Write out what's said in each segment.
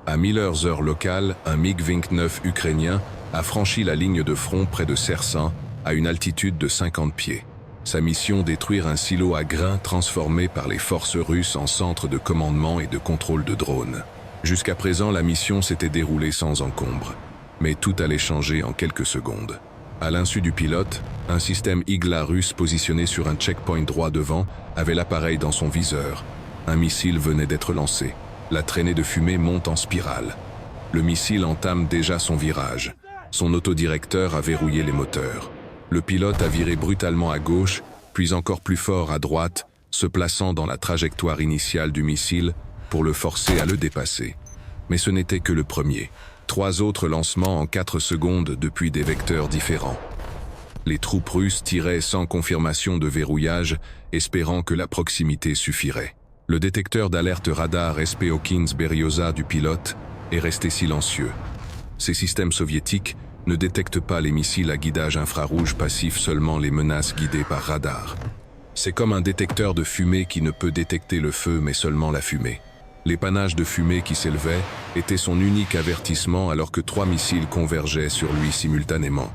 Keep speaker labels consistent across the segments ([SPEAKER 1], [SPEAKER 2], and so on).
[SPEAKER 1] À 1000 heures locale, un MiG-29 ukrainien a franchi la ligne de front près de Sersan, à une altitude de 50 pieds. Sa mission, détruire un silo à grains transformé par les forces russes en centre de commandement et de contrôle de drones. Jusqu'à présent, la mission s'était déroulée sans encombre. Mais tout allait changer en quelques secondes. À l'insu du pilote, un système Igla russe positionné sur un checkpoint droit devant avait l'appareil dans son viseur. Un missile venait d'être lancé. La traînée de fumée monte en spirale. Le missile entame déjà son virage. Son autodirecteur a verrouillé les moteurs. Le pilote a viré brutalement à gauche, puis encore plus fort à droite, se plaçant dans la trajectoire initiale du missile pour le forcer à le dépasser. Mais ce n'était que le premier. 3 autres lancements en 4 secondes depuis des vecteurs différents. Les troupes russes tiraient sans confirmation de verrouillage, espérant que la proximité suffirait. Le détecteur d'alerte radar SP Hawkins Berioza du pilote est resté silencieux. Ces systèmes soviétiques ne détectent pas les missiles à guidage infrarouge passif, seulement les menaces guidées par radar. C'est comme un détecteur de fumée qui ne peut détecter le feu mais seulement la fumée. Les panaches de fumée qui s'élevaient étaient son unique avertissement alors que 3 missiles convergeaient sur lui simultanément.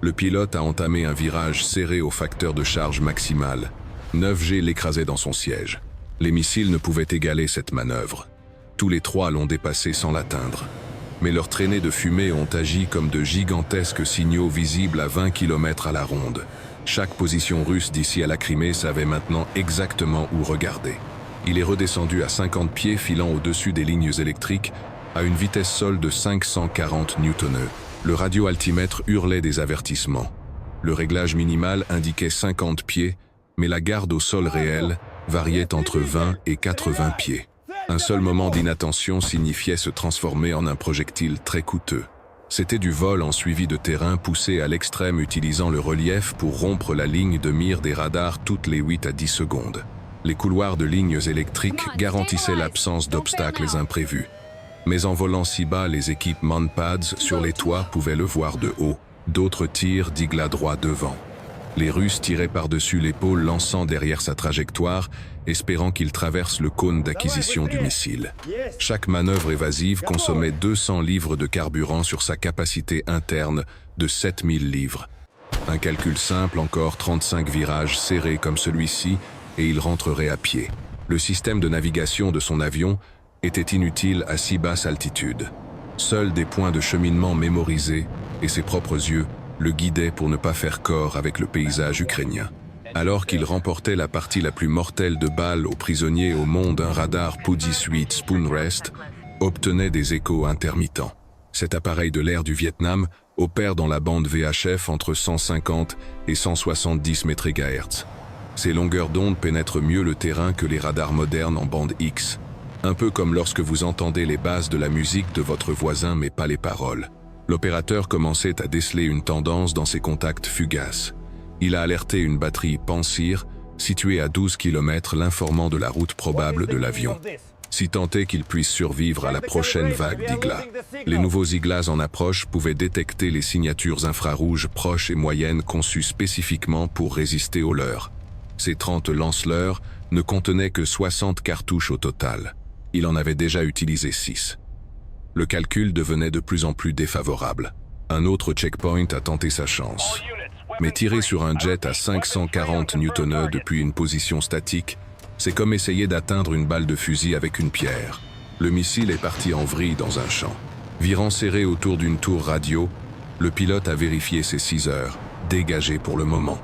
[SPEAKER 1] Le pilote a entamé un virage serré au facteur de charge maximal. 9G l'écrasait dans son siège. Les missiles ne pouvaient égaler cette manœuvre. Tous les 3 l'ont dépassé sans l'atteindre. Mais leurs traînées de fumée ont agi comme de gigantesques signaux visibles à 20 km à la ronde. Chaque position russe d'ici à la Crimée savait maintenant exactement où regarder. Il est redescendu à 50 pieds, filant au-dessus des lignes électriques, à une vitesse sol de 540 newtonneux. Le radioaltimètre hurlait des avertissements. Le réglage minimal indiquait 50 pieds, mais la garde au sol réel variait entre 20 et 80 pieds. Un seul moment d'inattention signifiait se transformer en un projectile très coûteux. C'était du vol en suivi de terrain poussé à l'extrême utilisant le relief pour rompre la ligne de mire des radars toutes les 8 à 10 secondes. Les couloirs de lignes électriques garantissaient l'absence d'obstacles imprévus. Mais en volant si bas, les équipes Manpads sur les toits pouvaient le voir de haut. D'autres tirs d'Igla droit devant. Les Russes tiraient par-dessus l'épaule, lançant derrière sa trajectoire, espérant qu'il traverse le cône d'acquisition du missile. Chaque manœuvre évasive consommait 200 livres de carburant sur sa capacité interne de 7000 livres. Un calcul simple, encore 35 virages serrés comme celui-ci, et il rentrerait à pied. Le système de navigation de son avion était inutile à si basse altitude. Seuls des points de cheminement mémorisés et ses propres yeux le guidaient pour ne pas faire corps avec le paysage ukrainien. Alors qu'il remportait la partie la plus mortelle de balles aux prisonniers au monde, un radar PU-18 Spoonrest obtenait des échos intermittents. Cet appareil de l'ère du Vietnam opère dans la bande VHF entre 150 et 170 MHz. Ces longueurs d'onde pénètrent mieux le terrain que les radars modernes en bande X. Un peu comme lorsque vous entendez les bases de la musique de votre voisin mais pas les paroles. L'opérateur commençait à déceler une tendance dans ses contacts fugaces. Il a alerté une batterie Pansir, située à 12 km, l'informant de la route probable de l'avion, si tant est qu'il puisse survivre à la prochaine vague d'Igla. Les nouveaux Iglas en approche pouvaient détecter les signatures infrarouges proches et moyennes conçues spécifiquement pour résister aux leurs. Ces 30 lance-leurres ne contenaient que 60 cartouches au total. Il en avait déjà utilisé 6. Le calcul devenait de plus en plus défavorable. Un autre checkpoint a tenté sa chance. Mais tirer sur un jet à 540 newtonneux depuis une position statique, c'est comme essayer d'atteindre une balle de fusil avec une pierre. Le missile est parti en vrille dans un champ. Virant serré autour d'une tour radio, le pilote a vérifié ses 6 heures, dégagées pour le moment.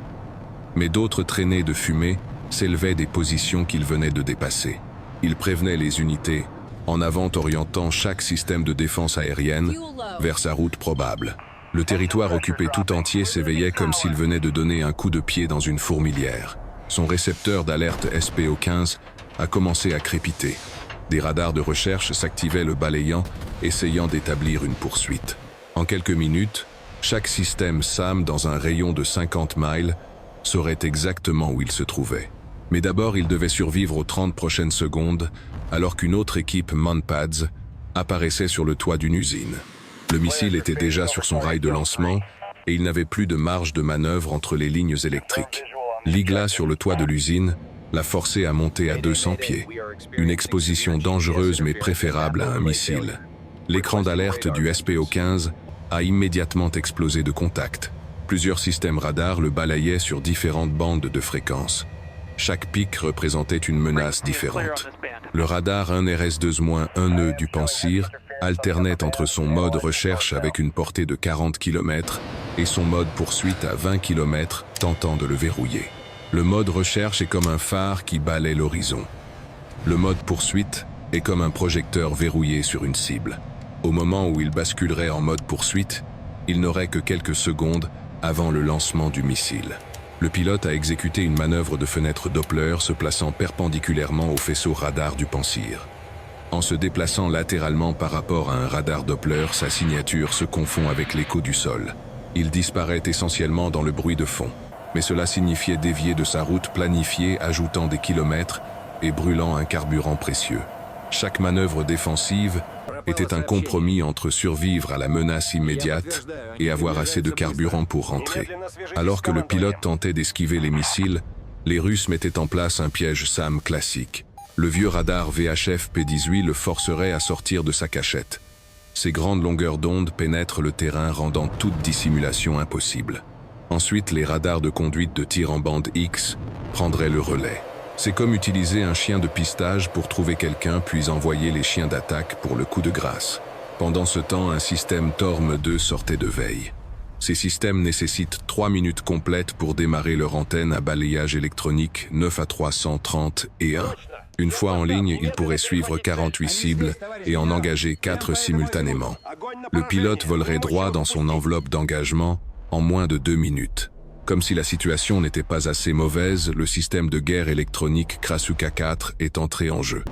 [SPEAKER 1] Mais d'autres traînées de fumée s'élevaient des positions qu'il venait de dépasser. Il prévenait les unités, en avant orientant chaque système de défense aérienne vers sa route probable. Le territoire occupé tout entier s'éveillait comme s'il venait de donner un coup de pied dans une fourmilière. Son récepteur d'alerte SPO-15 a commencé à crépiter. Des radars de recherche s'activaient le balayant, essayant d'établir une poursuite. En quelques minutes, chaque système SAM dans un rayon de 50 miles saurait exactement où il se trouvait. Mais d'abord, il devait survivre aux 30 prochaines secondes, alors qu'une autre équipe Manpads apparaissait sur le toit d'une usine. Le missile était déjà sur son rail de lancement et il n'avait plus de marge de manœuvre entre les lignes électriques. L'Igla sur le toit de l'usine l'a forcé à monter à 200 pieds. Une exposition dangereuse mais préférable à un missile. L'écran d'alerte du SPO-15 a immédiatement explosé de contact. Plusieurs systèmes radars le balayaient sur différentes bandes de fréquences. Chaque pic représentait une menace différente. Le radar 1RS-2-1E du Pansir alternait entre son mode recherche avec une portée de 40 km et son mode poursuite à 20 km, tentant de le verrouiller. Le mode recherche est comme un phare qui balaie l'horizon. Le mode poursuite est comme un projecteur verrouillé sur une cible. Au moment où il basculerait en mode poursuite, il n'aurait que quelques secondes avant le lancement du missile. Le pilote a exécuté une manœuvre de fenêtre Doppler se plaçant perpendiculairement au faisceau radar du Pansir. En se déplaçant latéralement par rapport à un radar Doppler, sa signature se confond avec l'écho du sol. Il disparaît essentiellement dans le bruit de fond, mais cela signifiait dévier de sa route planifiée, ajoutant des kilomètres et brûlant un carburant précieux. Chaque manœuvre défensive était un compromis entre survivre à la menace immédiate et avoir assez de carburant pour rentrer. Alors que le pilote tentait d'esquiver les missiles, les Russes mettaient en place un piège SAM classique. Le vieux radar VHF P-18 le forcerait à sortir de sa cachette. Ces grandes longueurs d'onde pénètrent le terrain, rendant toute dissimulation impossible. Ensuite, les radars de conduite de tir en bande X prendraient le relais. C'est comme utiliser un chien de pistage pour trouver quelqu'un, puis envoyer les chiens d'attaque pour le coup de grâce. Pendant ce temps, un système Torm 2 sortait de veille. Ces systèmes nécessitent 3 minutes complètes pour démarrer leur antenne à balayage électronique 9 à 330 et 1. Une fois en ligne, ils pourraient suivre 48 cibles et en engager 4 simultanément. Le pilote volerait droit dans son enveloppe d'engagement en moins de 2 minutes. Comme si la situation n'était pas assez mauvaise, le système de guerre électronique Krasuka 4 est entré en jeu.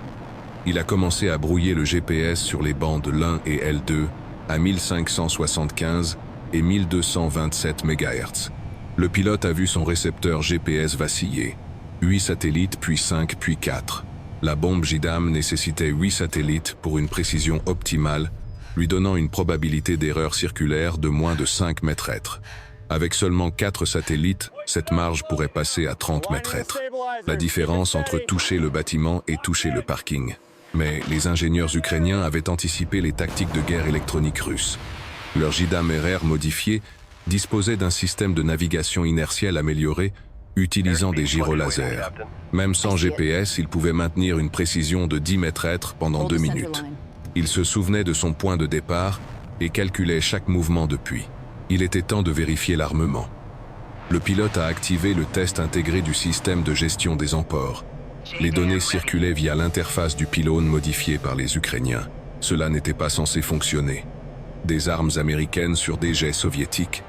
[SPEAKER 1] Il a commencé à brouiller le GPS sur les bandes L1 et L2 à 1575 et 1227 MHz. Le pilote a vu son récepteur GPS vaciller. 8 satellites, puis 5, puis 4. La bombe JDAM nécessitait 8 satellites pour une précision optimale, lui donnant une probabilité d'erreur circulaire de moins de 5 mètres-être. Avec seulement 4 satellites, cette marge pourrait passer à 30 mètres-être. La différence entre toucher le bâtiment et toucher le parking. Mais les ingénieurs ukrainiens avaient anticipé les tactiques de guerre électronique russes. Leur JDAM RR modifié disposait d'un système de navigation inertielle amélioré utilisant des gyrolasers. Même sans GPS, il pouvait maintenir une précision de 10 mètres-être pendant 2 minutes. Il se souvenait de son point de départ et calculait chaque mouvement depuis. Il était temps de vérifier l'armement. Le pilote a activé le test intégré du système de gestion des emports. Les données circulaient via l'interface du pylône modifié par les Ukrainiens. Cela n'était pas censé fonctionner. Des armes américaines sur des jets soviétiques.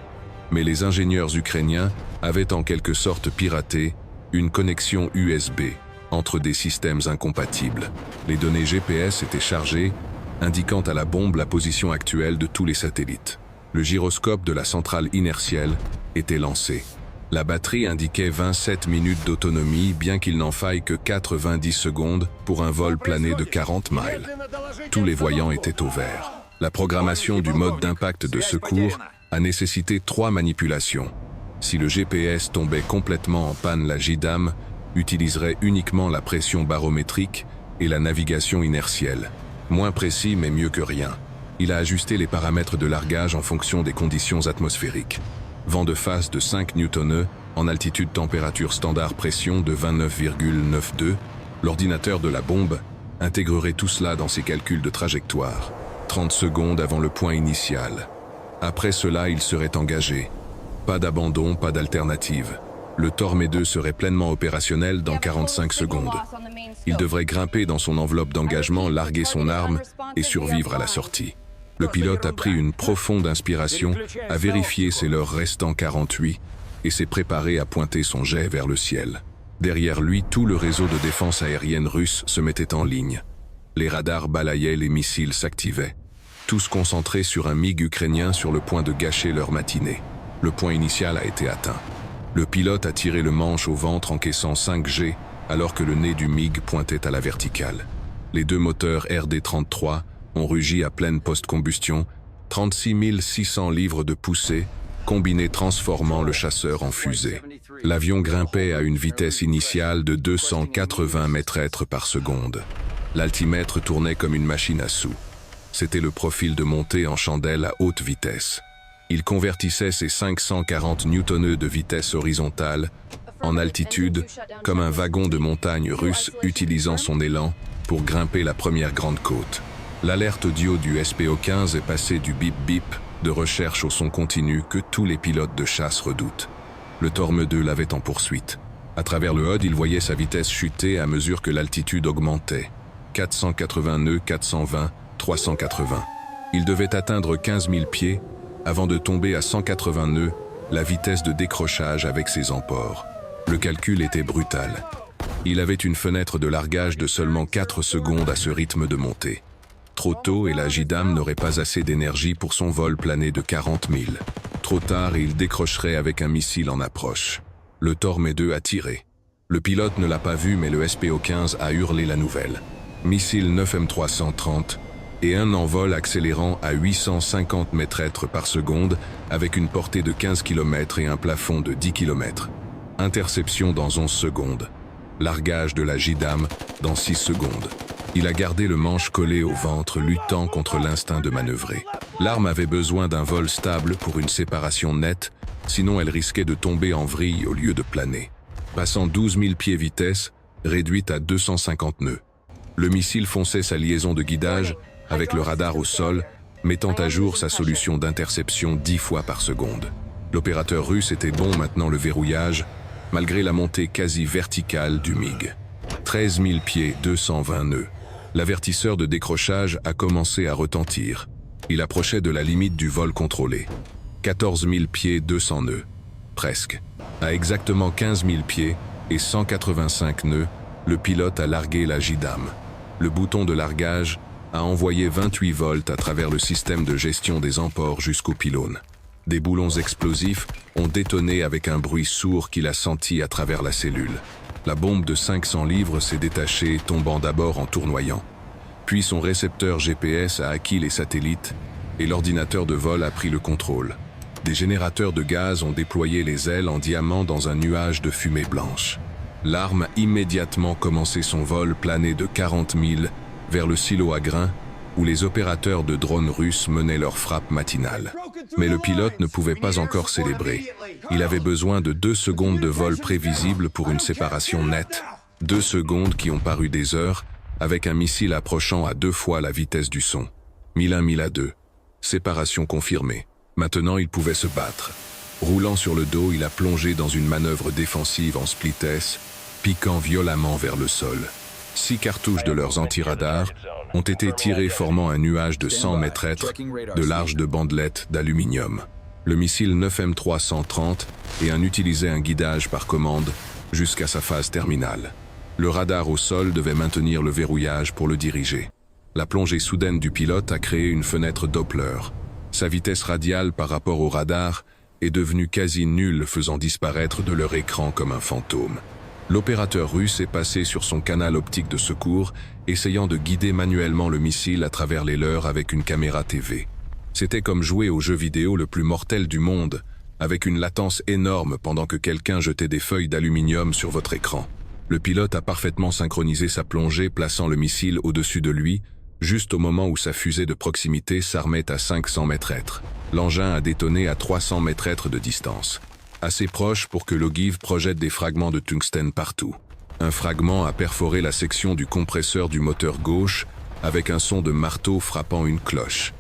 [SPEAKER 1] Mais les ingénieurs ukrainiens avaient en quelque sorte piraté une connexion USB entre des systèmes incompatibles. Les données GPS étaient chargées, indiquant à la bombe la position actuelle de tous les satellites. Le gyroscope de la centrale inertielle était lancé. La batterie indiquait 27 minutes d'autonomie, bien qu'il n'en faille que 90 secondes pour un vol plané de 40 miles. Tous les voyants étaient au vert. La programmation du mode d'impact de secours a nécessité 3 manipulations. Si le GPS tombait complètement en panne, la JDAM utiliserait uniquement la pression barométrique et la navigation inertielle. Moins précis mais mieux que rien. Il a ajusté les paramètres de largage en fonction des conditions atmosphériques. Vent de face de 5 newtons en altitude, température standard, pression de 29,92. L'ordinateur de la bombe intégrerait tout cela dans ses calculs de trajectoire. 30 secondes avant le point initial. Après cela, il serait engagé. Pas d'abandon, pas d'alternative. Le Torm 2 serait pleinement opérationnel dans 45 secondes. Il devrait grimper dans son enveloppe d'engagement, larguer son arme et survivre à la sortie. Le pilote a pris une profonde inspiration, a vérifié ses leurres restant 48 et s'est préparé à pointer son jet vers le ciel. Derrière lui, tout le réseau de défense aérienne russe se mettait en ligne. Les radars balayaient, les missiles s'activaient. Tous concentrés sur un MiG ukrainien sur le point de gâcher leur matinée. Le point initial a été atteint. Le pilote a tiré le manche au ventre, encaissant 5G, alors que le nez du MiG pointait à la verticale. Les 2 moteurs RD-33 ont rugi à pleine post-combustion, 36 600 livres de poussée, combiné transformant le chasseur en fusée. L'avion grimpait à une vitesse initiale de 280 mètres par seconde. L'altimètre tournait comme une machine à sous. C'était le profil de montée en chandelle à haute vitesse. Il convertissait ses 540 newtonneux de vitesse horizontale en altitude comme un wagon de montagne russe utilisant son élan pour grimper la première grande côte. L'alerte audio du SPO-15 est passée du bip-bip de recherche au son continu que tous les pilotes de chasse redoutent. Le Torme 2 l'avait en poursuite. À travers le HUD, il voyait sa vitesse chuter à mesure que l'altitude augmentait. 480 nœuds, 420, 380. Il devait atteindre 15 000 pieds avant de tomber à 180 nœuds, la vitesse de décrochage avec ses empores. Le calcul était brutal. Il avait une fenêtre de largage de seulement 4 secondes à ce rythme de montée. Trop tôt et la JDAM n'aurait pas assez d'énergie pour son vol plané de 40 000. Trop tard et il décrocherait avec un missile en approche. Le Torme 2 a tiré. Le pilote ne l'a pas vu mais le SPO-15 a hurlé la nouvelle. Missile 9M330 et un envol accélérant à 850 mètres par seconde avec une portée de 15 km et un plafond de 10 km. Interception dans 11 secondes. Largage de la JDAM dans 6 secondes. Il a gardé le manche collé au ventre, luttant contre l'instinct de manœuvrer. L'arme avait besoin d'un vol stable pour une séparation nette, sinon elle risquait de tomber en vrille au lieu de planer. Passant 12 000 pieds vitesse, réduite à 250 nœuds. Le missile fonçait sa liaison de guidage avec le radar au sol, mettant à jour sa solution d'interception 10 fois par seconde. L'opérateur russe était bon maintenant le verrouillage, malgré la montée quasi verticale du MiG. 13 000 pieds, 220 nœuds. L'avertisseur de décrochage a commencé à retentir. Il approchait de la limite du vol contrôlé. 14 000 pieds, 200 nœuds. Presque. À exactement 15 000 pieds et 185 nœuds, le pilote a largué la JDAM. Le bouton de largage a envoyé 28 volts à travers le système de gestion des empores jusqu'au pylône. Des boulons explosifs ont détonné avec un bruit sourd qu'il a senti à travers la cellule. La bombe de 500 livres s'est détachée, tombant d'abord en tournoyant. Puis son récepteur GPS a acquis les satellites et l'ordinateur de vol a pris le contrôle. Des générateurs de gaz ont déployé les ailes en diamant dans un nuage de fumée blanche. L'arme a immédiatement commencé son vol plané de 40 000 vers le silo à grains où les opérateurs de drones russes menaient leur frappe matinale. Mais le pilote ne pouvait pas encore célébrer. Il avait besoin de 2 secondes de vol prévisible pour une séparation nette. 2 secondes qui ont paru des heures, avec un missile approchant à 2 fois la vitesse du son. 1001-1002. Séparation confirmée. Maintenant, il pouvait se battre. Roulant sur le dos, il a plongé dans une manœuvre défensive en split-S, piquant violemment vers le sol. 6 cartouches de leurs antiradars ont été tirées formant un nuage de 100 mètres de large de bandelettes d'aluminium. Le missile 9M330 et utilisait un guidage par commande jusqu'à sa phase terminale. Le radar au sol devait maintenir le verrouillage pour le diriger. La plongée soudaine du pilote a créé une fenêtre Doppler. Sa vitesse radiale par rapport au radar est devenue quasi nulle, faisant disparaître de leur écran comme un fantôme. L'opérateur russe est passé sur son canal optique de secours, essayant de guider manuellement le missile à travers les leurs avec une caméra TV. C'était comme jouer au jeu vidéo le plus mortel du monde, avec une latence énorme pendant que quelqu'un jetait des feuilles d'aluminium sur votre écran. Le pilote a parfaitement synchronisé sa plongée, plaçant le missile au-dessus de lui, juste au moment où sa fusée de proximité s'armait à 500 mètres. L'engin a détonné à 300 mètres de distance. Assez proche pour que l'ogive projette des fragments de tungstène partout. Un fragment a perforé la section du compresseur du moteur gauche avec un son de marteau frappant une cloche.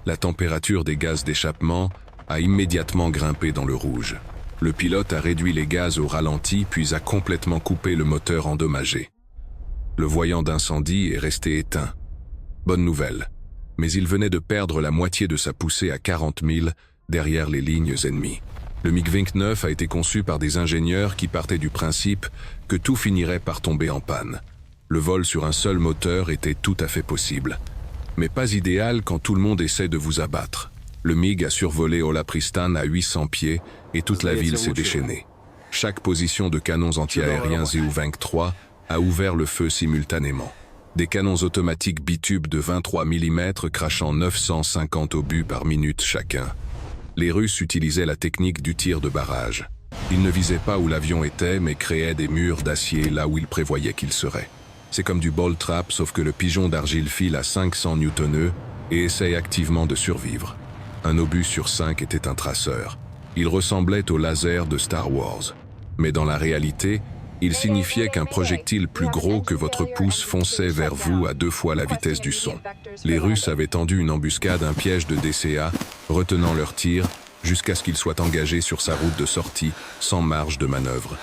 [SPEAKER 1] La température des gaz d'échappement a immédiatement grimpé dans le rouge. Le pilote a réduit les gaz au ralenti puis a complètement coupé le moteur endommagé. Le voyant d'incendie est resté éteint. Bonne nouvelle, mais il venait de perdre la moitié de sa poussée à 40 000 derrière les lignes ennemies. Le MiG-29 a été conçu par des ingénieurs qui partaient du principe que tout finirait par tomber en panne. Le vol sur un seul moteur était tout à fait possible, mais pas idéal quand tout le monde essaie de vous abattre. Le MiG a survolé Holapristan à 800 pieds et toute la ville s'est déchaînée. Chaque position de canons antiaériens ZU-23 a ouvert le feu simultanément. Des canons automatiques bitubes de 23 mm crachant 950 obus par minute chacun. Les Russes utilisaient la technique du tir de barrage. Ils ne visaient pas où l'avion était, mais créaient des murs d'acier là où ils prévoyaient qu'il serait. C'est comme du ball trap, sauf que le pigeon d'argile file à 500 newtonneux et essaye activement de survivre. Un obus sur 5 était un traceur. Il ressemblait au laser de Star Wars. Mais dans la réalité, il signifiait qu'un projectile plus gros que votre pouce fonçait vers vous à 2 fois la vitesse du son. Les Russes avaient tendu une embuscade, un piège de DCA, retenant leur tir jusqu'à ce qu'ils soient engagés sur sa route de sortie, sans marge de manœuvre.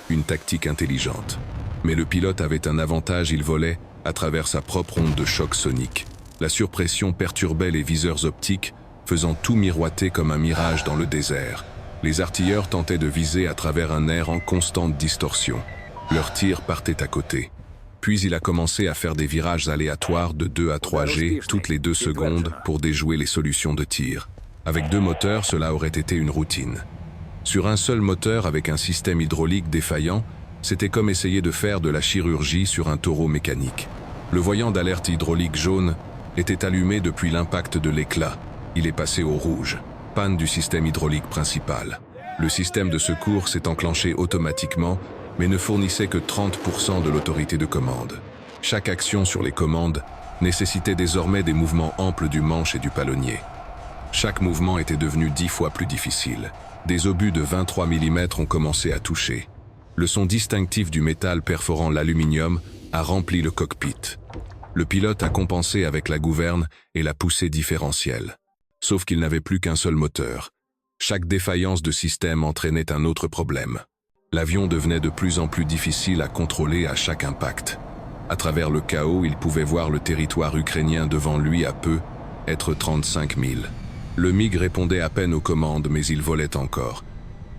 [SPEAKER 1] Une tactique intelligente. Mais le pilote avait un avantage, il volait à travers sa propre onde de choc sonique. La surpression perturbait les viseurs optiques, faisant tout miroiter comme un mirage dans le désert. Les artilleurs tentaient de viser à travers un air en constante distorsion. Leurs tirs partaient à côté. Puis il a commencé à faire des virages aléatoires de 2 à 3 G toutes les 2 secondes pour déjouer les solutions de tir. Avec 2 moteurs, cela aurait été une routine. Sur un seul moteur avec un système hydraulique défaillant, c'était comme essayer de faire de la chirurgie sur un taureau mécanique. Le voyant d'alerte hydraulique jaune était allumé depuis l'impact de l'éclat. Il est passé au rouge. Panne du système hydraulique principal. Le système de secours s'est enclenché automatiquement, mais ne fournissait que 30% de l'autorité de commande. Chaque action sur les commandes nécessitait désormais des mouvements amples du manche et du palonnier. Chaque mouvement était devenu 10 fois plus difficile. Des obus de 23 mm ont commencé à toucher. Le son distinctif du métal perforant l'aluminium a rempli le cockpit. Le pilote a compensé avec la gouverne et la poussée différentielle. Sauf qu'il n'avait plus qu'un seul moteur. Chaque défaillance de système entraînait un autre problème. L'avion devenait de plus en plus difficile à contrôler à chaque impact. À travers le chaos, il pouvait voir le territoire ukrainien devant lui à peu être 35 000. Le MiG répondait à peine aux commandes, mais il volait encore.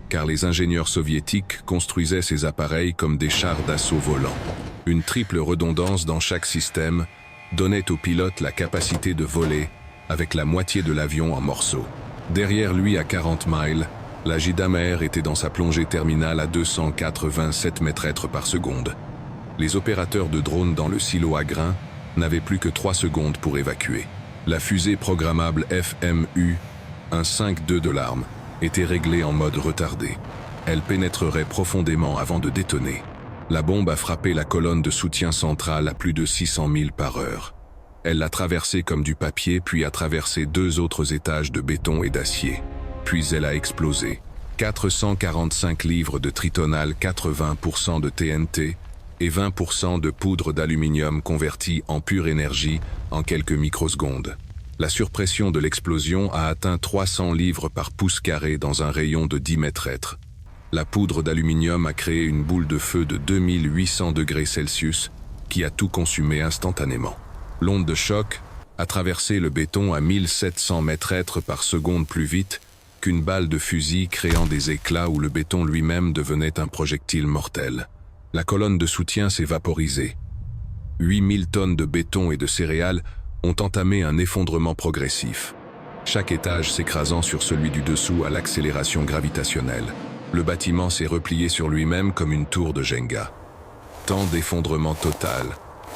[SPEAKER 1] Car les ingénieurs soviétiques construisaient ces appareils comme des chars d'assaut volants. Une triple redondance dans chaque système donnait au pilote la capacité de voler avec la moitié de l'avion en morceaux. Derrière lui, à 40 miles, la Gdamer était dans sa plongée terminale à 287 mètres par seconde. Les opérateurs de drones dans le silo à grains n'avaient plus que 3 secondes pour évacuer. La fusée programmable FMU, un 5.2 de l'arme, était réglée en mode retardé. Elle pénétrerait profondément avant de détonner. La bombe a frappé la colonne de soutien centrale à plus de 600 000 par heure. Elle l'a traversée comme du papier, puis a traversé 2 autres étages de béton et d'acier. Puis elle a explosé. 445 livres de tritonal, 80% de TNT et 20% de poudre d'aluminium convertie en pure énergie en quelques microsecondes. La surpression de l'explosion a atteint 300 livres par pouce carré dans un rayon de 10 mètres. La poudre d'aluminium a créé une boule de feu de 2800 degrés Celsius qui a tout consumé instantanément. L'onde de choc a traversé le béton à 1700 mètres par seconde plus vite qu'une balle de fusil, créant des éclats où le béton lui-même devenait un projectile mortel. La colonne de soutien s'est vaporisée. 8000 tonnes de béton et de céréales ont entamé un effondrement progressif, chaque étage s'écrasant sur celui du dessous à l'accélération gravitationnelle. Le bâtiment s'est replié sur lui-même comme une tour de Jenga. Temps d'effondrement total,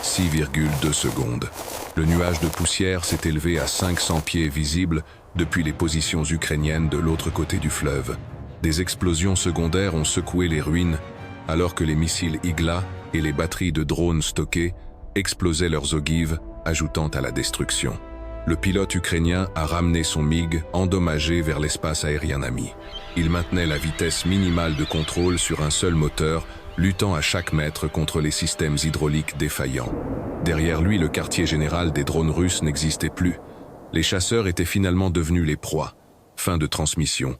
[SPEAKER 1] 6,2 secondes. Le nuage de poussière s'est élevé à 500 pieds visibles depuis les positions ukrainiennes de l'autre côté du fleuve. Des explosions secondaires ont secoué les ruines alors que les missiles Igla et les batteries de drones stockées explosaient leurs ogives, ajoutant à la destruction. Le pilote ukrainien a ramené son MiG endommagé vers l'espace aérien ami. Il maintenait la vitesse minimale de contrôle sur un seul moteur, luttant à chaque mètre contre les systèmes hydrauliques défaillants. Derrière lui, le quartier général des drones russes n'existait plus. Les chasseurs étaient finalement devenus les proies. Fin de transmission.